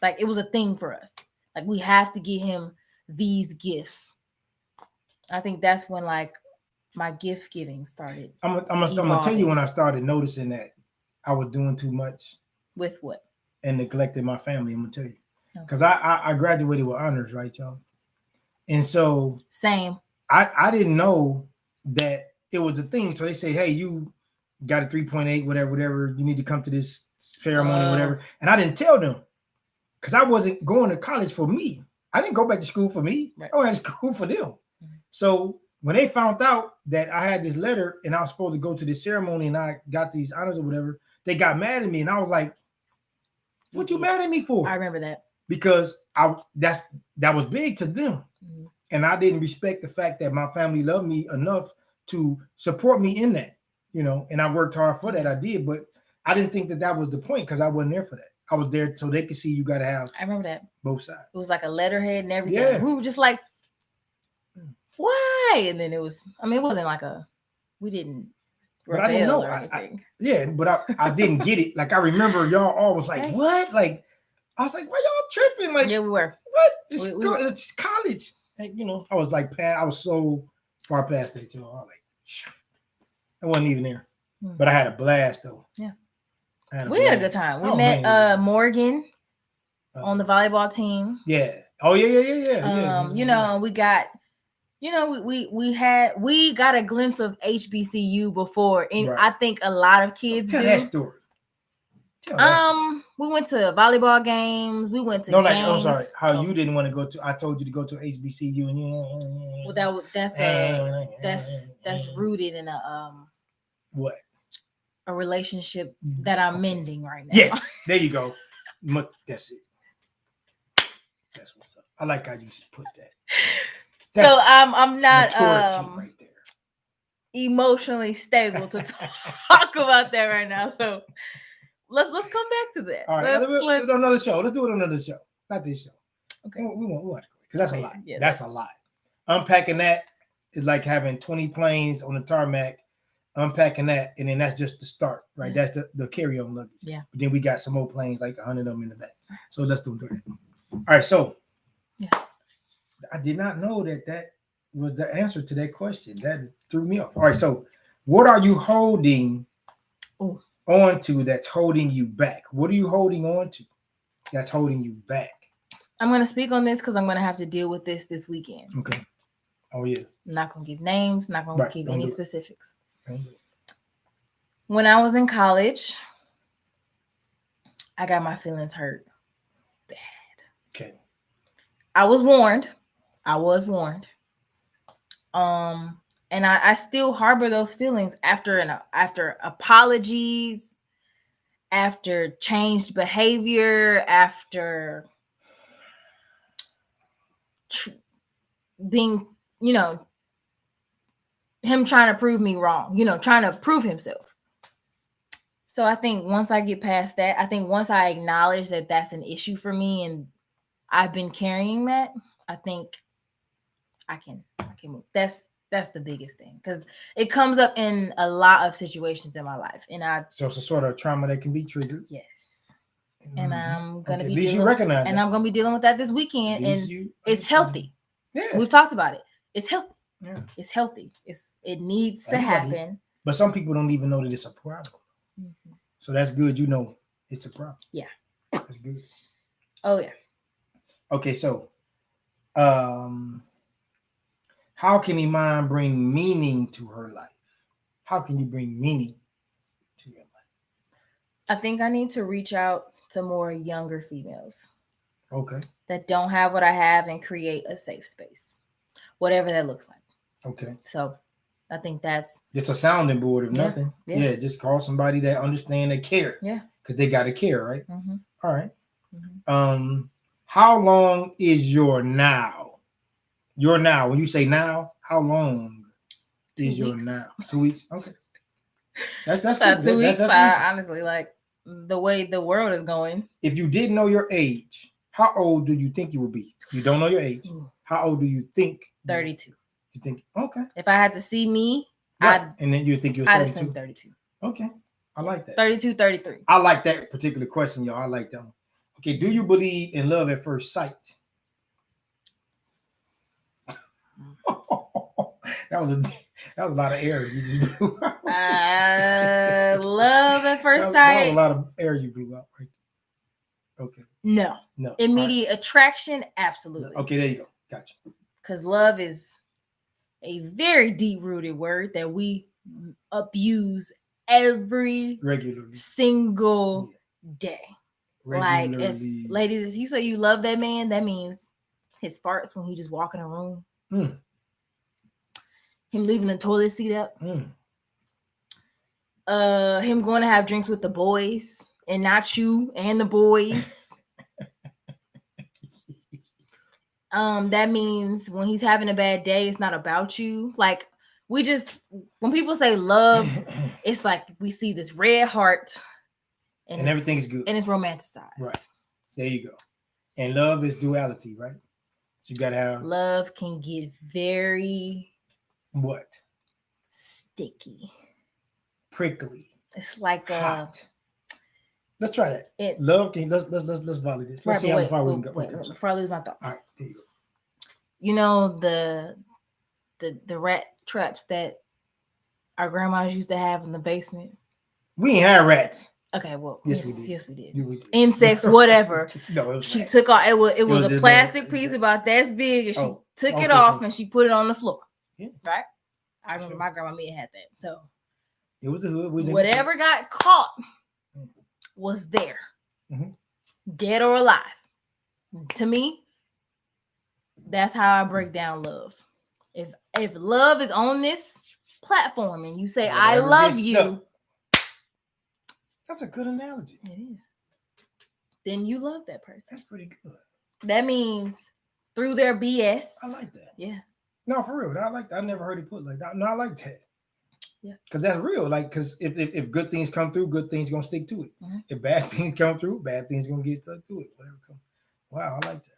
Like it was a thing for us. Like we have to get him these gifts. I think that's when like my gift giving started. I'm gonna tell you when I started noticing that I was doing too much. With what? And neglected my family. I'm gonna tell you, because I graduated with honors, right, y'all? And so same. I didn't know that it was a thing. So they say, hey, you got a 3.8, whatever. You need to come to this ceremony, whatever. And I didn't tell them because I wasn't going to college for me. I didn't go back to school for me. Right. I went to school for them. So when they found out that I had this letter and I was supposed to go to this ceremony and I got these honors or whatever, they got mad at me. And I was like, what you mad at me for? I remember that. Because that was big to them. Mm-hmm. And I didn't respect the fact that my family loved me enough to support me in that, you know, and I worked hard for that. I did, but I didn't think that was the point because I wasn't there for that. I was there so they could see you got to have. I remember that. Both sides. It was like a letterhead and everything. Yeah. We were just like, why? And then it wasn't like we didn't But I didn't rebel know. or anything. But I didn't get it. Like I remember y'all all was like, Okay. what? Like I was like, why y'all tripping? Like, Yeah, we were. what? We It's college. And, I was like, I was so far past that, y'all. I was like, I wasn't even there. But I had a blast though. Yeah. We had a good time. We met Morgan on the volleyball team. Yeah. Oh yeah. We got, we got a glimpse of HBCU before, and Right. I think a lot of kids Tell do. that story. We went to volleyball games. We went to games. I'm sorry. How you didn't want to go to? I told you to go to HBCU, and well, that's rooted in a what? A relationship that I'm mending right now. Yes, there you go. That's it. That's what's up. I like how you put that. So I'm not right there. Emotionally stable to talk about that right now. So let's come back to that. All right, let's do another show. Let's do it on another show. Not this show. Okay. We want because that's a lot. Yeah, that's a lot. Unpacking that is like having 20 planes on the tarmac. Unpacking that, and then that's just the start, right? Yeah. That's the carry-on luggage. Yeah. But then we got some more planes, like 100 of them in the back. So let's do that. All right. So I did not know that was the answer to that question. That threw me off. All right. So what are you holding on to that's holding you back? What are you holding on to that's holding you back? I'm going to speak on this because I'm going to have to deal with this weekend. Okay. Oh, yeah. I'm not going to give names. Not going to give any specifics. When I was in college, I got my feelings hurt bad. Okay. I was warned. And I still harbor those feelings after apologies, after changed behavior, after being, him trying to prove me wrong, trying to prove himself. So I think once I get past that, once I acknowledge that that's an issue for me and I've been carrying that, I think I can move. That's the biggest thing because it comes up in a lot of situations in my life, so it's a sort of trauma that can be triggered. Yes, and I'm gonna be at least you recognize and I'm gonna be dealing with that this weekend, and it's healthy. Yeah, we've talked about it. It's healthy. Yeah, it's healthy. It needs to happen. But some people don't even know that it's a problem. Mm-hmm. So that's good. It's a problem. Yeah, that's good. Oh yeah. Okay, so how can Iman bring meaning to her life? How can you bring meaning to your life? I think I need to reach out to more younger females. Okay. That don't have what I have and create a safe space, whatever that looks like. Okay. So I think it's a sounding board of nothing. Yeah. Just call somebody that understand, they care. Yeah. Because they got to care, right? Mm-hmm. All right. Mm-hmm. How long is your now? Your now. When you say now, how long is your now? 2 weeks. Okay. That's cool. 2 weeks. I honestly like the way the world is going. If you didn't know your age, how old do you think you would be? You don't know your age. How old do you think? 32. You think? Okay. If I had to see me, and then you think you're 32. I'd assume 32. Okay. I like that. 32, 33. I like that particular question, y'all. I like that one. Okay. Do you believe in love at first sight? That was a lot of air you just blew out. Love at first sight. That was a lot of air you blew out, right? Okay. No. Immediate attraction, absolutely. Okay, there you go. Gotcha. Because love is a very deep-rooted word that we abuse every single day. Regularly. Like, if you say you love that man, that means his farts when he just walk in a room. Him leaving the toilet seat up. Him going to have drinks with the boys and not you and the boys. That means when he's having a bad day, it's not about you. Like when people say love, it's like we see this red heart and everything's good. And it's romanticized. Right. There you go. And love is duality, right? So you got to have. Love can get very. What? Sticky. prickly, It's like hot. Let's try that. It Love. Let's volley this. Let's see how far we can go. Wait, before I lose my thought. All right, there you go. You know the rat traps that our grandmas used to have in the basement. We ain't had rats. Okay, well, yes, we did. Yes, we did. We did. Insects, whatever. No, she took off. It was a plastic piece about that big, and she took it off and she put it on the floor. Yeah. Right. I remember my grandma Mia had that. So it was the hood. Whatever got caught was there, dead or alive. To me, that's how I break down love. If love is on this platform and you say I love you, that's a good analogy. It is. Then you love that person. That's pretty good. That means through their BS. I like that. Yeah. No, for real. I like that. I never heard it put like that. No, I like that. Yeah. Because that's real. Like, because if good things come through, good things gonna stick to it. Mm-hmm. If bad things come through, bad things gonna get stuck to it. Whatever comes. Wow, I like that.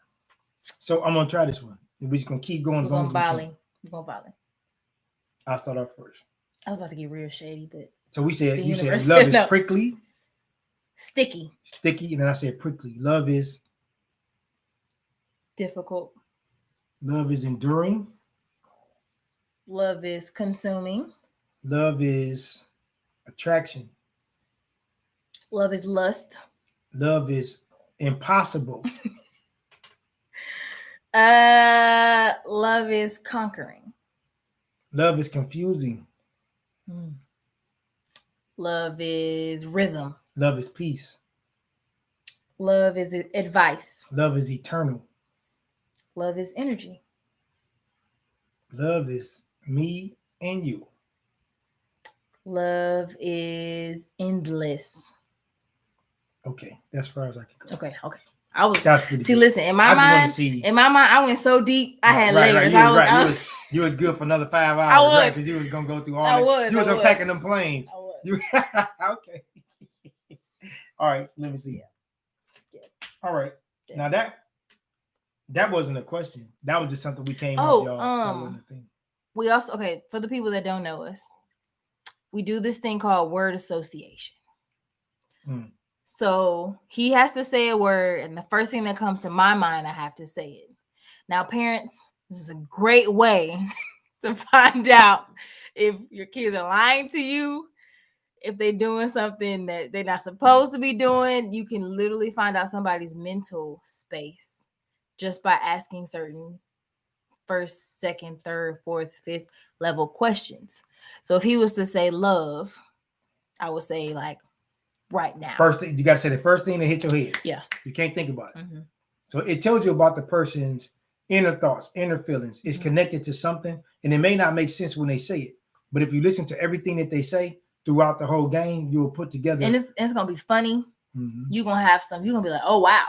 So I'm gonna try this one. We're just gonna keep going. We're gonna volley. I'll start off first. I was about to get real shady, but so you said love is prickly, sticky, and then I said prickly. Love is difficult. Love is enduring. Love is consuming. Love is attraction. Love is lust. Love is impossible. Love is conquering. Love is confusing. Love is rhythm. Love is peace. Love is advice. Love is eternal. Love is energy. Love is me and you. Love is endless. Okay, that's as far as I can go. Okay. I was listen, in my mind, I went so deep. I had layers. You was good for another 5 hours. I was, right? Because you was gonna go through all that. You was unpacking them planes. I was. Okay. All right, so let me see. Yeah. All right. Yeah. Now that wasn't a question. That was just something we came up, y'all. That wasn't a thing. We also for the people that don't know us, we do this thing called word association. So he has to say a word, and the first thing that comes to my mind, I have to say it. Now, parents, this is a great way to find out if your kids are lying to you, if they're doing something that they're not supposed to be doing. You can literally find out somebody's mental space just by asking certain first, second, third, fourth, fifth level questions. So if he was to say love, I would say like right now. First thing, you got to say the first thing that hit your head. Yeah. You can't think about it. So it tells you about the person's inner thoughts, inner feelings. It's connected to something, and it may not make sense when they say it. But if you listen to everything that they say throughout the whole game, you'll put together. And it's going to be funny. You're going to have some, you're going to be like, oh, wow.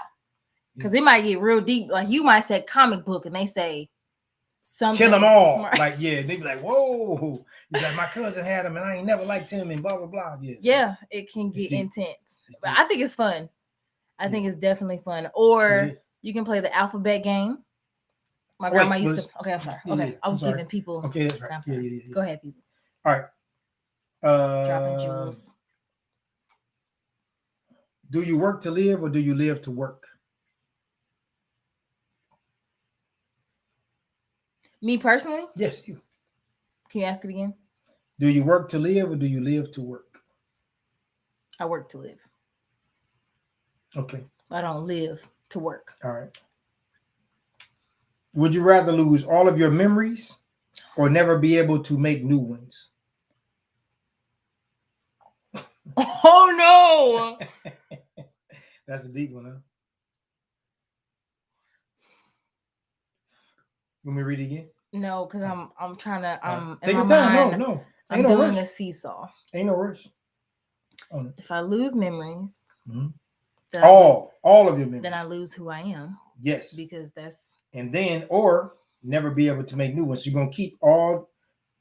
Because it might get real deep. Like you might say comic book and they say something. Kill them all. Right. Like, yeah, they be like, whoa. You're like, my cousin had him and I ain't never liked him and blah, blah, blah. Yeah, it can get intense. But I think it's fun. I think it's definitely fun. Or you can play the alphabet game. My grandma used to. Okay, I'm sorry. Okay, I was giving people. Okay, that's right. Yeah. Go ahead, people. All right. Dropping jewels. Do you work to live or do you live to work? Me personally? Yes, you. Can you ask it again? Do you work to live or do you live to work? I work to live. Okay. I don't live to work. All right. Would you rather lose all of your memories or never be able to make new ones? Oh, no. That's a deep one, huh? Let me read it again. No, because I'm trying to take your time. No. I'm doing a seesaw. Ain't no rush. If I lose memories, all of your memories, then I lose who I am. Yes. Because that's or never be able to make new ones. You're gonna keep all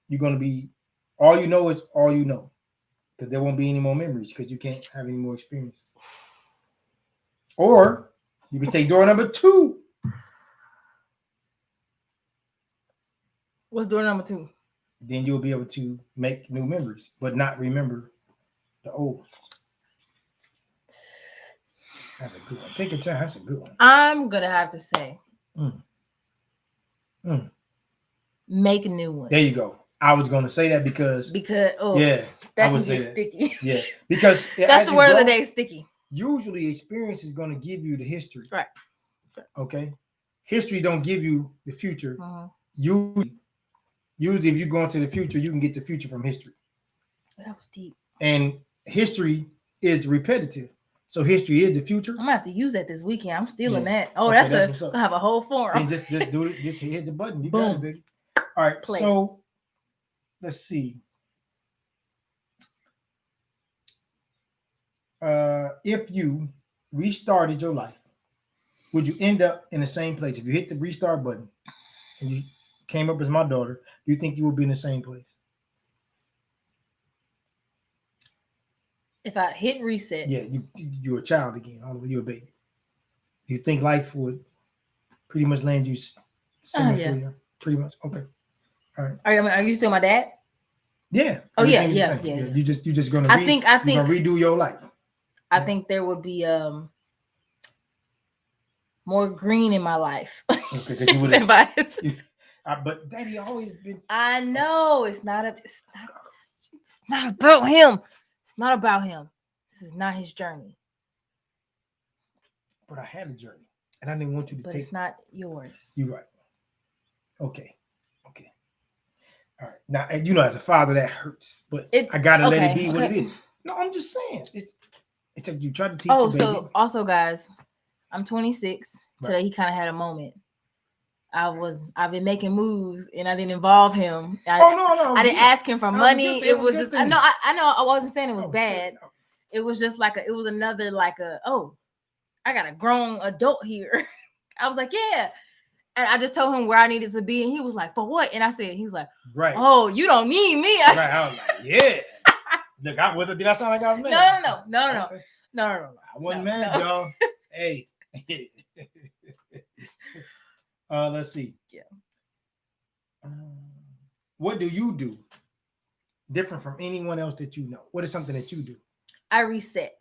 you know is all you know. Because there won't be any more memories because you can't have any more experiences. Or you can take door number 2. What's door number 2? Then you'll be able to make new memories, but not remember The old ones. That's a good one. Take your time. That's a good one. I'm gonna have to say, Mm. make new ones. There you go. I was going to say that because yeah, I that would can say get that. sticky. Yeah, because That's the word of the day, sticky. Usually, experience is going to give you the history. Right. Okay. History don't give you the future. Mm-hmm. Usually, if you go into the future, you can get the future from history. That was deep. And history is repetitive. So history is the future. I'm gonna have to use that this weekend. I'm stealing that. Oh, Okay, that's gonna have a whole forum. And just do it. Just hit the button. You Boom. got it, baby. All right. Play. So let's see. If you restarted your life, would you end up in the same place? If you hit the restart button and you came up as my daughter, do you think you would be in the same place? If I hit reset, yeah, you're a child again. All of you're a baby. You think life would pretty much land you similar to you? Pretty much. Okay. All right. Are you still my dad? Yeah. Oh yeah. You just gonna. I think you're gonna redo your life. I think there would be more green in my life. Okay, because you would have. But Daddy always been. I know it's not about him. It's not about him. This is not his journey. But I had a journey, and I didn't want you to take. But it's not yours. You're right. Okay. All right. Now, and as a father, that hurts, but I gotta let it be what it is. No, I'm just saying it's like you try to teach. Oh, so also, guys, I'm 26. Today he kind of had a moment. I've been making moves and I didn't involve him. No. I didn't ask him for money. It was just I know I wasn't saying it was bad. It was just it was another I got a grown adult here. I was like, yeah. And I just told him where I needed to be. And he was like, for what? And I said, he's like, right. Oh, you don't need me. I was like, yeah. Look, did I sound like I was mad? No. Okay. No. I wasn't mad, y'all. Hey. Let's see. Yeah. What do you do different from anyone else that you know? What is something that you do? I reset.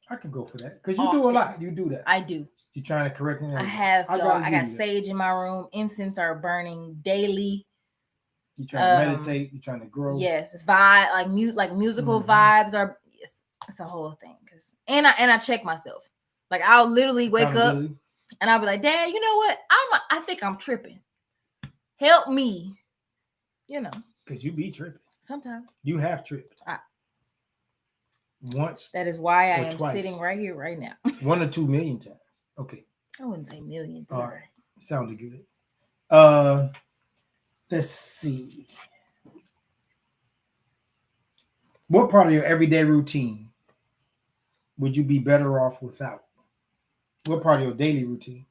I can go for that because you do a lot. You do that. I do. You're trying to correct me. I have, y'all. I got sage in my room. Incense are burning daily. You're trying to meditate. You're trying to grow. Yes, musical vibes are. Yes, it's a whole thing. And I check myself. I'll literally wake up and I'll be like, Dad, you know what? I think I'm tripping. Help me. Because you be tripping. Sometimes you have tripped. Once. That is why I am sitting right here right now. 1 or 2 million times. Okay. I wouldn't say million. All right. Sounded good. Let's see. What part of your everyday routine would you be better off without? What part of your daily routine?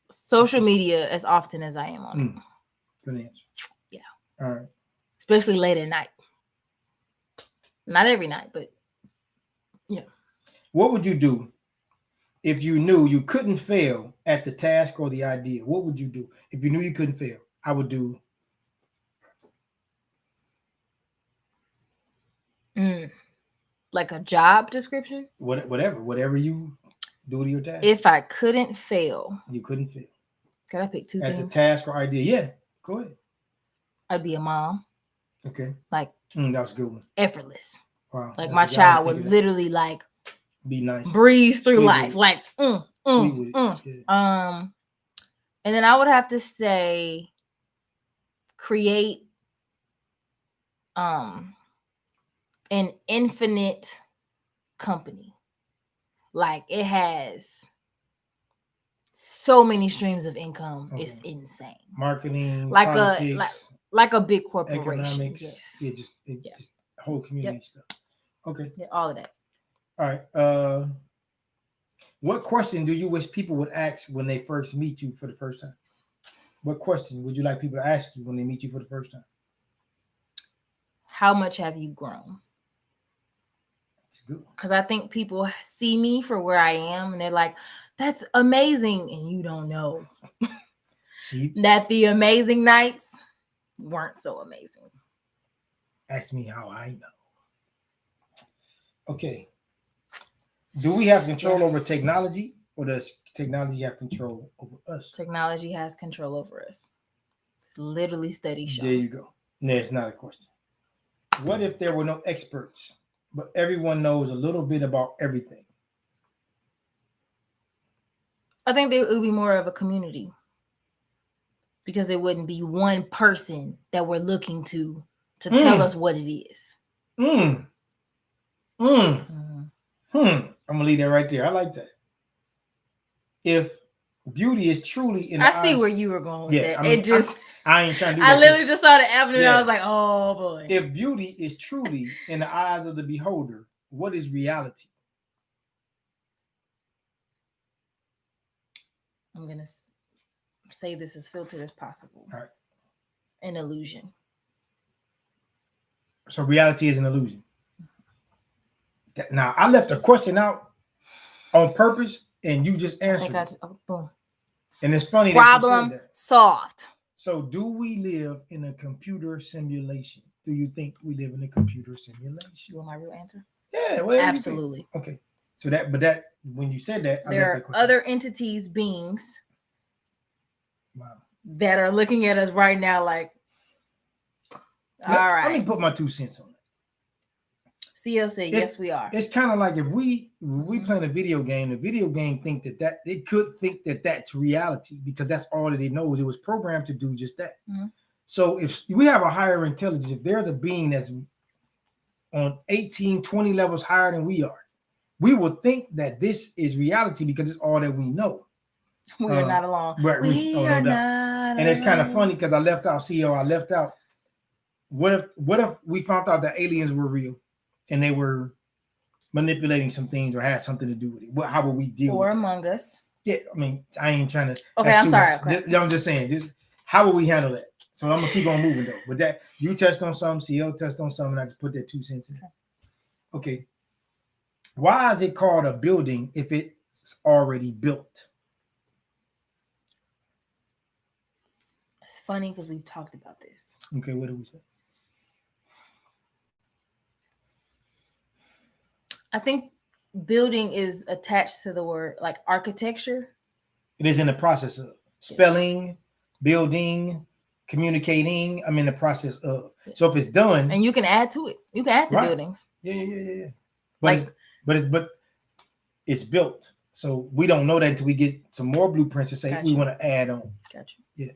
Social media as often as I am on it. Good answer. Yeah. All right. Especially late at night. Not every night, but yeah. What would you do if you knew you couldn't fail at the task or the idea? What would you do if you knew you couldn't fail? I would do. Like a job description? Whatever you do to your task. If I couldn't fail. You couldn't fail. Could I pick two things? At the task or idea? Yeah, go ahead. I'd be a mom. Okay. That was a good one. Effortless. Wow. My child would literally be nice. Breeze through life. Yeah. And then I would have to say create an infinite company. It has so many streams of income. Okay. It's insane. Marketing, politics, like a big corporation. Economics. Yes. Just whole community stuff. Okay. Yeah, all of that. All right. What question do you wish people would ask when they first meet you for the first time? What question would you like people to ask you when they meet you for the first time? How much have you grown? That's a good one. Because I think people see me for where I am and they're like, that's amazing. And you don't know that the amazing nights weren't so amazing. Ask me how I know. Okay. Do we have control over technology, or does technology have control over us? Technology has control over us. It's literally study shown. There you go. No, it's not a question. What if there were no experts, but everyone knows a little bit about everything? I think it would be more of a community, because it wouldn't be one person that we're looking to tell us what it is. I'm gonna leave that right there. I like that. If beauty is truly in the I see eyes, where you were going with that. I mean, It just I ain't trying to do that. I literally just saw the avenue and I was like, oh boy. If beauty is truly in the eyes of the beholder, what is reality? I'm gonna say this as filtered as possible. All right. An illusion. So reality is an illusion. Now, I left a question out on purpose, and you just answered it. Boom. And it's funny Problem that you said that. solved. So, do we live in a computer simulation? Do you think we live in a computer simulation? You want my real answer? Yeah, absolutely. Okay. So that when you said that, there are other entities, beings, that are looking at us right now like, all right. Let me put my 2 cents on it. CL said, yes, we are. It's kind of like if we playing a video game, the video game think that it could think that that's reality, because that's all that it knows. It was programmed to do just that. Mm-hmm. So if we have a higher intelligence, if there's a being that's on 18, 20 levels higher than we are, we will think that this is reality because it's all that we know. We are not alone. Right, we are not. And it's kind of funny because I left out. What if we found out that aliens were real and they were manipulating some things or had something to do with it? How would we deal with it? Or among us? Yeah, I mean, I ain't trying to. Okay, I'm sorry. Okay. I'm just saying, how will we handle that? So I'm gonna keep on moving though. But that you touched on something, CL touched on something, and I just put that 2 cents in. Okay. Why is it called a building if it's already built? It's funny because we've talked about this. Okay, what did we say? I think building is attached to the word like architecture. It is in the process of spelling, building, communicating. I'm in the process of. So if it's done, and you can add to it. You can add to buildings. Yeah. But it's built. So we don't know that until we get some more blueprints to say we want to add on. Gotcha. Yeah.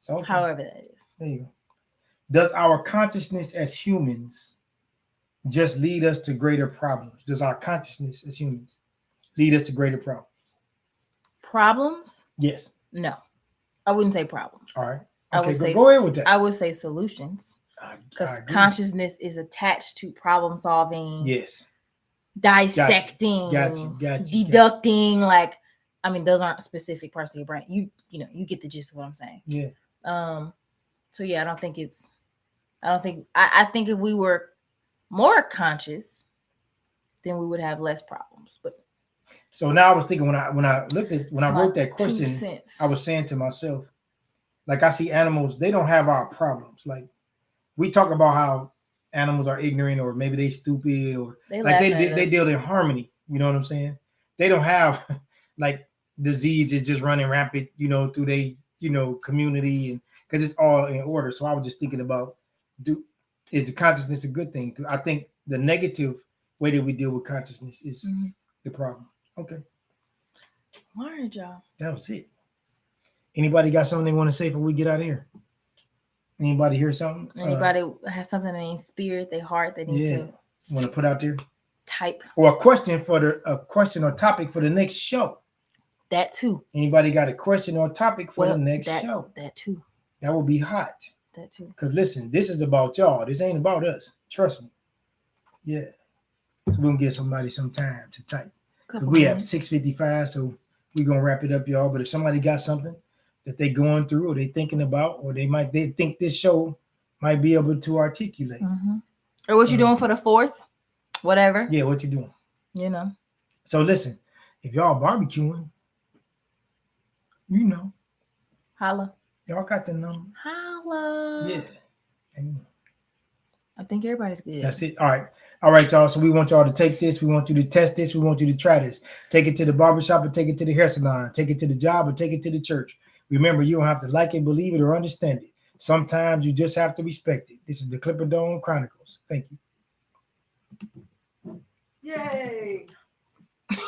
So however that is. There you go. Does our consciousness as humans just lead us to greater problems? Does our consciousness as humans lead us to greater problems? Problems? Yes. No. I wouldn't say problems. All right. I would say go ahead with that. I would say solutions. Because consciousness is attached to problem solving. Yes. Dissecting. Got you. Deducting. Like, I mean, those aren't specific parts of your brain. You get the gist of what I'm saying. Yeah. So yeah, I think if we were more conscious, then we would have less problems. But so now I was thinking when I wrote that question, I was saying to myself, like, I see animals, they don't have our problems. Like, we talk about how animals are ignorant, or maybe they stupid, or they deal in harmony. You know what I'm saying? They don't have like diseases just running rampant, through their community, and because it's all in order. So I was just thinking about, is the consciousness a good thing? I think the negative way that we deal with consciousness is the problem. Okay. All right, y'all. That was it. Anybody got something they want to say before we get out of here? Anybody hear something? Anybody has something in their spirit, their heart, they need to want to put out there? Type. Or a question or topic for the next show. That too. Anybody got a question or topic for the next show? That too. That will be hot. That too. Because listen, this is about y'all. This ain't about us. Trust me. Yeah. So we're going to give somebody some time to type. Because we have 6:55, so we're going to wrap it up, y'all. But if somebody got something that they going through, or they thinking about, or they think this show might be able to articulate. Mm-hmm. Or what you doing for the 4th? Whatever. Yeah, what you doing? So listen, if y'all barbecuing, holla. Y'all got the number. Holla. Yeah. I think everybody's good. That's it. All right. All right, y'all. So we want y'all to take this. We want you to test this. We want you to try this. Take it to the barbershop or take it to the hair salon. Take it to the job or take it to the church. Remember, you don't have to like it, believe it, or understand it. Sometimes you just have to respect it. This is the Clipper Dome Chronicles. Thank you. Yay!